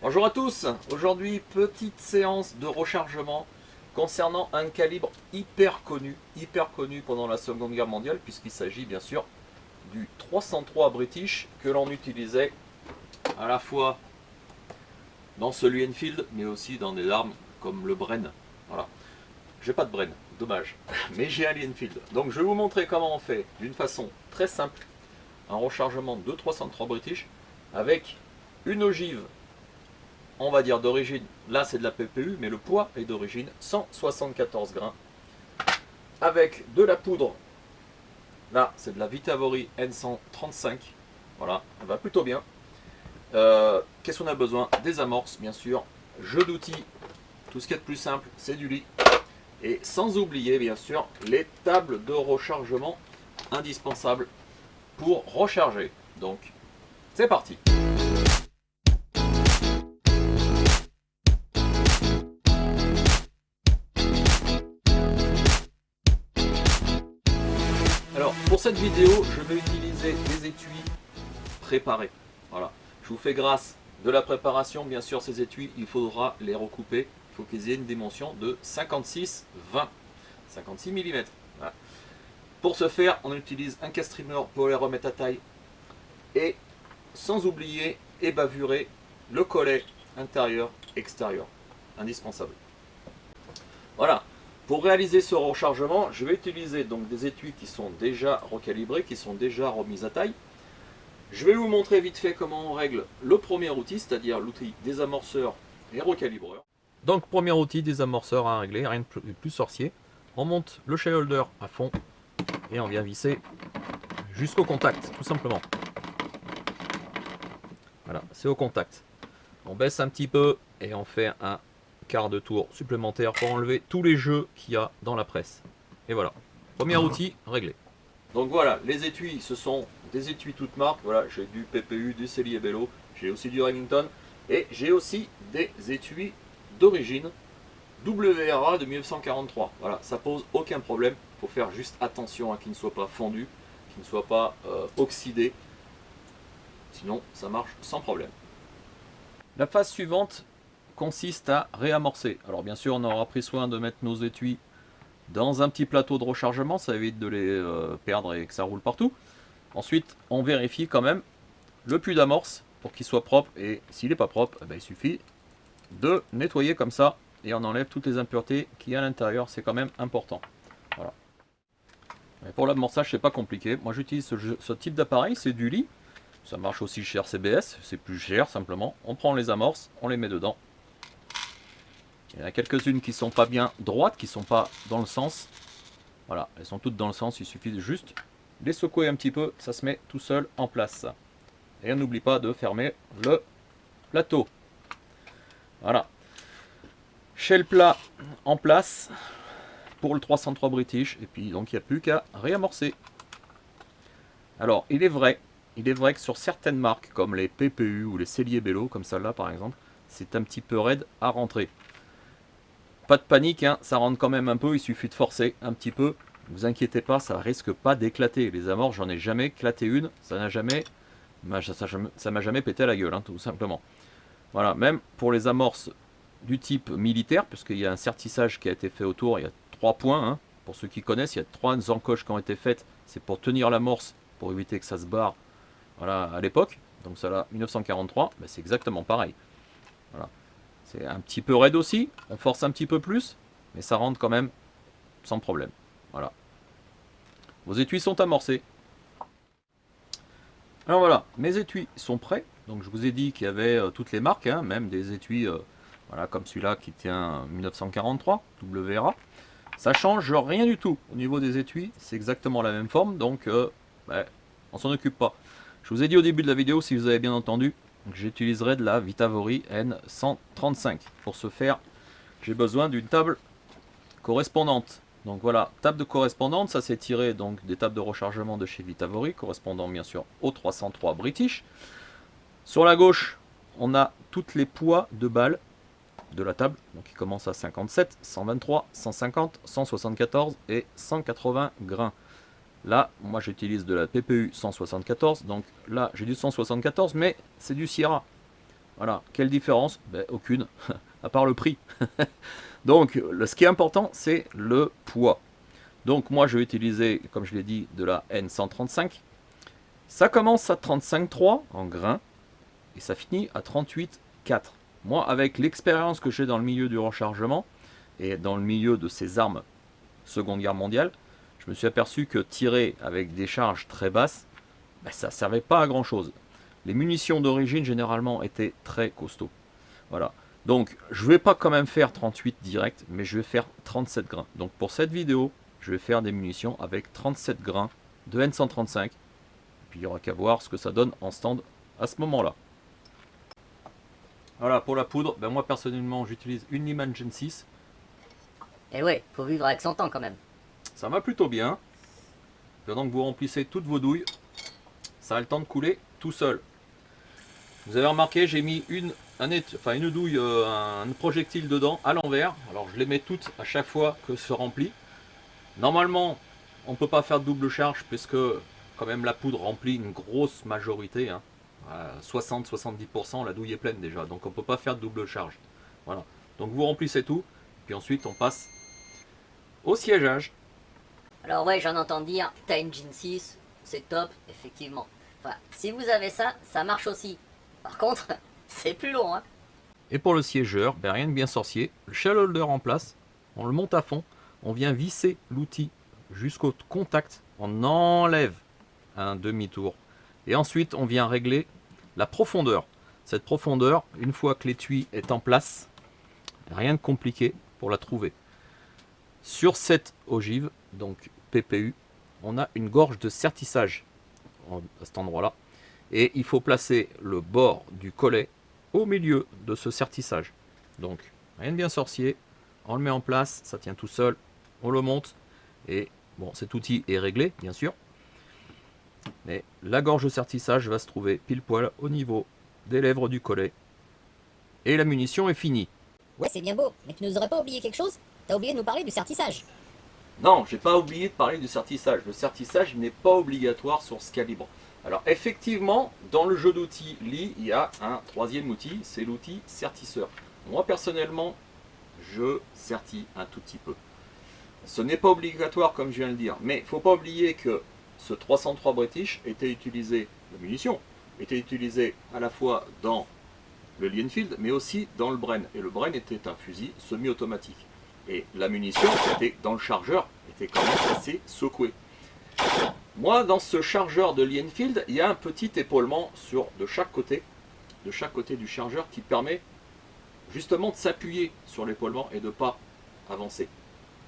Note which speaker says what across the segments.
Speaker 1: Bonjour à tous, aujourd'hui petite séance de rechargement concernant un calibre hyper connu pendant la Seconde Guerre mondiale puisqu'il s'agit bien sûr du 303 British que l'on utilisait à la fois dans celui Enfield mais aussi dans des armes comme le Bren. Voilà. J'ai pas de Bren, dommage, mais j'ai un Enfield. Donc je vais vous montrer comment on fait d'une façon très simple un rechargement de 303 British avec une ogive, on va dire d'origine, là c'est de la PPU, mais le poids est d'origine 174 grains, avec de la poudre, là c'est de la Vitavory N135, voilà, elle va plutôt bien. Qu'est-ce qu'on a besoin? Des amorces, bien sûr, jeu d'outils, tout ce qui est de plus simple, c'est du lit, et sans oublier bien sûr les tables de rechargement indispensables pour recharger. Donc c'est parti. Alors pour cette vidéo, je vais utiliser des étuis préparés. Voilà, je vous fais grâce de la préparation. Bien sûr, ces étuis, il faudra les recouper. Il faut qu'ils aient une dimension de 56 mm. Voilà. Pour ce faire, on utilise un castrimeur pour les remettre à taille et sans oublier et bavurer le collet intérieur-extérieur, indispensable. Voilà. Pour réaliser ce rechargement, je vais utiliser donc des étuis qui sont déjà recalibrés, qui sont déjà remis à taille. Je vais vous montrer vite fait comment on règle le premier outil, c'est-à-dire l'outil désamorceur et recalibreur. Donc premier outil, désamorceur à régler, rien de plus sorcier. On monte le shell holder à fond et on vient visser jusqu'au contact, tout simplement. Voilà, c'est au contact. On baisse un petit peu et on fait un quart de tour supplémentaire pour enlever tous les jeux qu'il y a dans la presse. Et voilà, premier outil réglé. Donc voilà, les étuis, ce sont des étuis toutes marques. Voilà, j'ai du PPU, du Sellier Bello, j'ai aussi du Remington et j'ai aussi des étuis d'origine WRA de 1943. Voilà, ça pose aucun problème. Il faut faire juste attention à qu'ils ne soient pas fendus, qu'ils ne soient pas oxydés. Sinon, ça marche sans problème. La phase suivante consiste à réamorcer. Alors bien sûr, on aura pris soin de mettre nos étuis dans un petit plateau de rechargement, ça évite de les perdre et que ça roule partout. Ensuite, on vérifie quand même le puits d'amorce pour qu'il soit propre, et s'il n'est pas propre, il suffit de nettoyer comme ça et on enlève toutes les impuretés qu'il y a à l'intérieur, c'est quand même important. Voilà. Et pour l'amorçage, c'est pas compliqué. Moi j'utilise ce type d'appareil, c'est du lit. Ça marche aussi chez RCBS, c'est plus cher simplement. On prend les amorces, on les met dedans. Il y en a quelques-unes qui sont pas bien droites, qui sont pas dans le sens. Voilà, elles sont toutes dans le sens, il suffit de juste les secouer un petit peu, ça se met tout seul en place. Et on n'oublie pas de fermer le plateau. Voilà. Shell plat en place pour le 303 British, et puis donc il n'y a plus qu'à réamorcer. Alors il est vrai que sur certaines marques comme les PPU ou les Sellier Bello, comme celle-là par exemple, c'est un petit peu raide à rentrer. Pas de panique, hein, ça rentre quand même un peu, il suffit de forcer un petit peu. Ne vous inquiétez pas, ça risque pas d'éclater. Les amorces, j'en ai jamais éclaté une, ça m'a jamais pété à la gueule, hein, tout simplement. Voilà, même pour les amorces du type militaire, puisqu'il y a un sertissage qui a été fait autour, il y a 3 points, hein, pour ceux qui connaissent, il y a 3 encoches qui ont été faites, c'est pour tenir l'amorce, pour éviter que ça se barre, voilà, à l'époque. Donc ça là, 1943, c'est exactement pareil. Voilà. C'est un petit peu raide aussi, on force un petit peu plus, mais ça rentre quand même sans problème. Voilà. Vos étuis sont amorcés. Alors voilà, mes étuis sont prêts. Donc je vous ai dit qu'il y avait toutes les marques, hein, même des étuis voilà, comme celui-là qui tient 1943, WRA. Ça change rien du tout au niveau des étuis, c'est exactement la même forme, donc on s'en occupe pas. Je vous ai dit au début de la vidéo, si vous avez bien entendu, j'utiliserai de la Vitavory N135. Pour ce faire, j'ai besoin d'une table correspondante. Donc voilà, table de correspondante, ça c'est tiré donc des tables de rechargement de chez Vitavory, correspondant bien sûr au 303 British. Sur la gauche, on a toutes les poids de balles de la table, donc qui commence à 57, 123, 150, 174 et 180 grains. Là, moi j'utilise de la PPU 174, donc là j'ai du 174, mais c'est du Sierra. Voilà, quelle différence? Ben, aucune, à part le prix. Donc, ce qui est important, c'est le poids. Donc, moi, je vais utiliser, comme je l'ai dit, de la N135. Ça commence à 35,3 en grains et ça finit à 38,4. Moi, avec l'expérience que j'ai dans le milieu du rechargement et dans le milieu de ces armes Seconde Guerre mondiale, je me suis aperçu que tirer avec des charges très basses, ben, ça ne servait pas à grand chose. Les munitions d'origine généralement étaient très costauds. Voilà. Donc je ne vais pas quand même faire 38 direct, mais je vais faire 37 grains. Donc pour cette vidéo, je vais faire des munitions avec 37 grains de N135. Puis il n'y aura qu'à voir ce que ça donne en stand à ce moment-là. Voilà, pour la poudre, ben moi personnellement j'utilise une Lyman Gen 6.
Speaker 2: Et ouais, faut vivre avec 100 ans quand même.
Speaker 1: Ça va plutôt bien. Pendant que vous remplissez toutes vos douilles, ça a le temps de couler tout seul. Vous avez remarqué, j'ai mis une douille, un projectile dedans à l'envers. Alors je les mets toutes à chaque fois que se remplit. Normalement, on ne peut pas faire de double charge puisque quand même la poudre remplit une grosse majorité. Hein. 60-70%, la douille est pleine déjà. Donc on ne peut pas faire de double charge. Voilà. Donc vous remplissez tout. Puis ensuite on passe au siégeage.
Speaker 2: Alors ouais, j'en entends dire, t'as une Gen 6, c'est top, effectivement. Enfin, si vous avez ça, ça marche aussi. Par contre, c'est plus long, hein.
Speaker 1: Et pour le siégeur, ben rien de bien sorcier. Le shell holder en place, on le monte à fond, on vient visser l'outil jusqu'au contact, on enlève un demi-tour. Et ensuite, on vient régler la profondeur. Cette profondeur, une fois que l'étui est en place, rien de compliqué pour la trouver. Sur cette ogive, donc PPU, on a une gorge de sertissage à cet endroit-là. Et il faut placer le bord du collet au milieu de ce sertissage. Donc, rien de bien sorcier. On le met en place, ça tient tout seul. On le monte. Et bon, cet outil est réglé, bien sûr. Mais la gorge de sertissage va se trouver pile poil au niveau des lèvres du collet. Et la munition est finie.
Speaker 2: Ouais, c'est bien beau, mais tu nous aurais pas oublié quelque chose? T'as oublié de nous parler du sertissage.
Speaker 1: Non, j'ai pas oublié de parler du sertissage. Le sertissage n'est pas obligatoire sur ce calibre. Alors effectivement, dans le jeu d'outils Lee, il y a un troisième outil, c'est l'outil sertisseur. Moi personnellement, je sertis un tout petit peu. Ce n'est pas obligatoire comme je viens de le dire, mais il ne faut pas oublier que ce 303 British était utilisé, la munition, était utilisée à la fois dans le Lienfield, mais aussi dans le Bren. Et le Bren était un fusil semi-automatique. Et la munition était dans le chargeur, était quand même assez secouée. Moi, dans ce chargeur de Lienfield, il y a un petit épaulement de chaque côté du chargeur qui permet justement de s'appuyer sur l'épaulement et de ne pas avancer.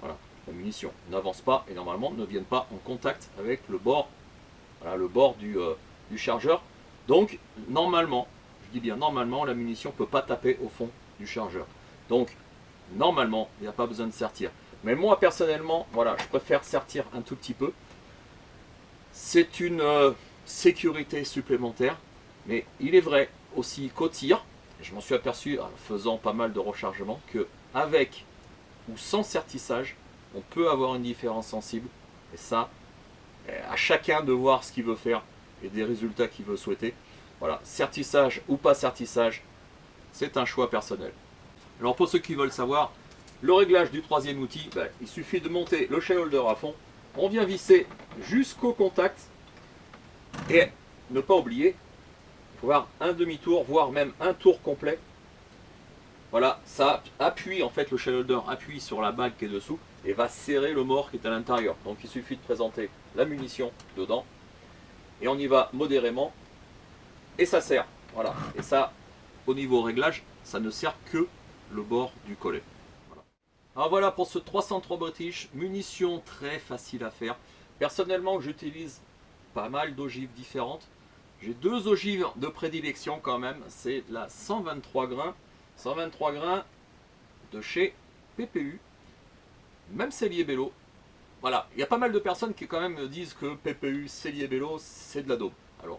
Speaker 1: Voilà, la munition n'avance pas et normalement ne vienne pas en contact avec le bord, voilà, le bord du chargeur. Donc, normalement, je dis bien normalement, la munition ne peut pas taper au fond du chargeur. Donc, normalement, il n'y a pas besoin de sertir. Mais moi, personnellement, voilà, je préfère sertir un tout petit peu. C'est une sécurité supplémentaire, mais il est vrai aussi qu'au tir, je m'en suis aperçu en faisant pas mal de rechargements, que avec ou sans sertissage, on peut avoir une différence sensible, et ça, à chacun de voir ce qu'il veut faire et des résultats qu'il veut souhaiter. Voilà, sertissage ou pas sertissage, c'est un choix personnel. Alors pour ceux qui veulent savoir, le réglage du troisième outil, il suffit de monter le shell holder à fond. On vient visser jusqu'au contact et ne pas oublier, il faut avoir un demi-tour, voire même un tour complet. Voilà, ça appuie en fait, le shell holder appuie sur la bague qui est dessous et va serrer le mort qui est à l'intérieur. Donc il suffit de présenter la munition dedans et on y va modérément et ça serre. Voilà, et ça, au niveau réglage, ça ne sert que le bord du collet. Alors voilà pour ce 303 British, munition très facile à faire. Personnellement, j'utilise pas mal d'ogives différentes. J'ai deux ogives de prédilection quand même, c'est la 123 grains. 123 grains de chez PPU, même Cellier Bello. Voilà, il y a pas mal de personnes qui quand même disent que PPU, Cellier Bello, c'est de la daube. Alors,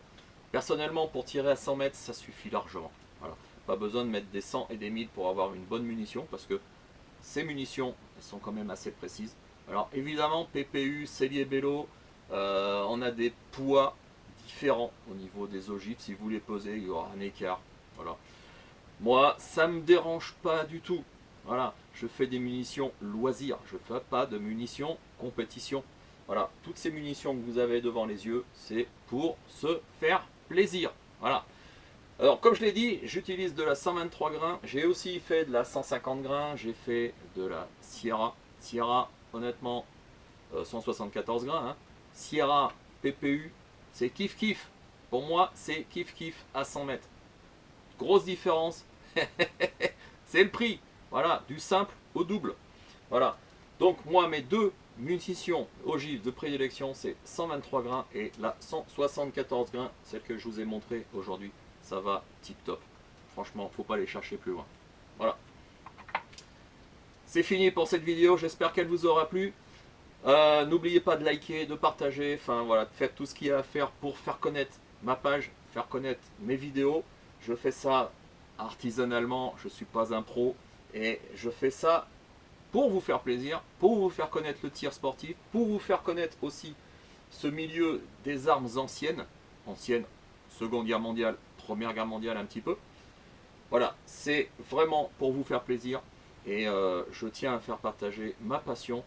Speaker 1: personnellement, pour tirer à 100 mètres, ça suffit largement. Voilà, pas besoin de mettre des 100 et des 1000 pour avoir une bonne munition, parce que ces munitions, elles sont quand même assez précises. Alors évidemment, PPU, Cellier Bello, on a des poids différents au niveau des ogives. Si vous les pesez, il y aura un écart. Voilà. Moi, ça me dérange pas du tout. Voilà, je fais des munitions loisirs, je fais pas de munitions compétition. Voilà, toutes ces munitions que vous avez devant les yeux, c'est pour se faire plaisir. Voilà. Alors, comme je l'ai dit, j'utilise de la 123 grains. J'ai aussi fait de la 150 grains. J'ai fait de la Sierra. Sierra, honnêtement, 174 grains. Hein. Sierra PPU, c'est kiff kiff. Pour moi, c'est kiff kiff à 100 mètres. Grosse différence. C'est le prix. Voilà, du simple au double. Voilà. Donc, moi, mes deux munitions ogives de prédilection, c'est 123 grains et la 174 grains, celle que je vous ai montrée aujourd'hui. Ça va tip top. Franchement, faut pas aller chercher plus loin. Voilà. C'est fini pour cette vidéo. J'espère qu'elle vous aura plu. N'oubliez pas de liker, de partager. Enfin voilà, faites tout ce qu'il y a à faire pour faire connaître ma page, faire connaître mes vidéos. Je fais ça artisanalement. Je suis pas un pro et je fais ça pour vous faire plaisir, pour vous faire connaître le tir sportif, pour vous faire connaître aussi ce milieu des armes anciennes, Seconde Guerre mondiale, Première Guerre mondiale un petit peu. Voilà, c'est vraiment pour vous faire plaisir et je tiens à faire partager ma passion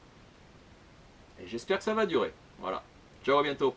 Speaker 1: et j'espère que ça va durer. Voilà, ciao, à bientôt.